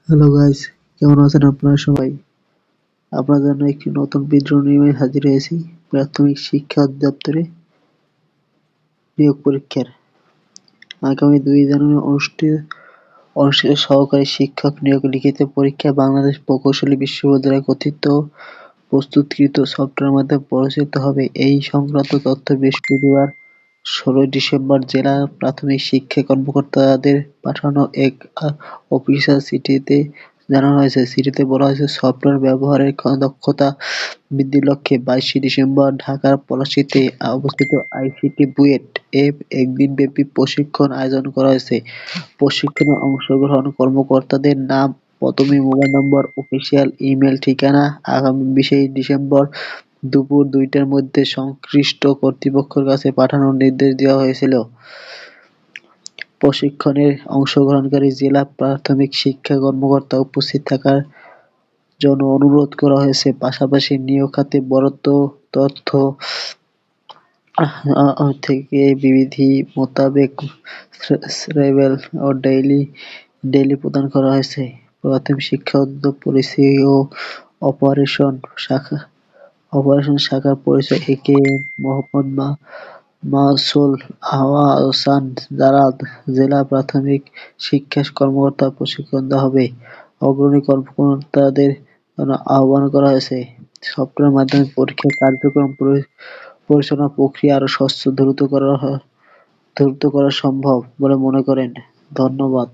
Hello guys, কেমন আছেন আপনারা সবাই? আপনাদের জন্য একটি নতুন ভিডিও নিয়ে হাজির হয়েছি। প্রাথমিক শিক্ষা অধিদপ্তরে নিয়োগ পরীক্ষার আগামী 2 জানুয়ারি অনুষ্ঠিত সহকারী শিক্ষক নিয়োগ লিখিত পরীক্ষা বাংলাদেশ প্রকৌশলী বিশ্ববিদ্যালয় কর্তৃক প্রস্তুতকৃত সফটওয়্যারের মাধ্যমে পরিচালিত হবে। এই সংক্রান্ত তথ্য বৃহস্পতিবার 16 ডিসেম্বর জেলা প্রাথমিক শিক্ষা কর্মকর্তাদের পাঠানো এক অফিসিয়াল চিঠিতে জানানো হয়েছে। চিঠিতে বলা হয়েছে, সফটওয়্যার ব্যবহারের দক্ষতা বৃদ্ধির লক্ষ্যে 22 ডিসেম্বর ঢাকার পলাশীতে অবস্থিত আইসিটি বুয়েট একদিনব্যাপী প্রশিক্ষণ আয়োজন করা হয়েছে। প্রশিক্ষণে অংশগ্রহণ কর্মকর্তাদের নাম, পদবি, মোবাইল নম্বর, অফিসিয়াল ইমেইল ঠিকানা আগামী 20 ডিসেম্বর দুপুর 2টার মধ্যে সংশ্লিষ্ট কর্তৃপক্ষের কাছে পাঠানোর নির্দেশ দেওয়া হয়েছিল। প্রশিক্ষণে অংশগ্রহণকারী জেলা প্রাথমিক শিক্ষা কর্মকর্তা উপস্থিত থাকার জন্য অনুরোধ করা হয়েছে। পাশাপাশি নিয়োগ খাতে বরাদ্দ তথ্য থেকে বিধি মোতাবেক শ্রেবেল ও ডেইলি প্রদান করা হয়েছে। প্রাথমিক শিক্ষা অধিদপ্তর পলিসি ও অপারেশন শাখার পরিচয় একে মোহাম্মদ মাসুল আহসান জারাদ, জেলা প্রাথমিক শিক্ষা কর্মকর্তা প্রশিক্ষণ দেওয়া হবে। অগ্রণী কর্মকর্তাদের জন্য আহ্বান করা হয়েছে। সফটওয়্যারের মাধ্যমে পরীক্ষা কার্যক্রম পরিচালনা প্রক্রিয়া আরও স্বচ্ছ দ্রুত করা সম্ভব বলে মনে করেন। ধন্যবাদ।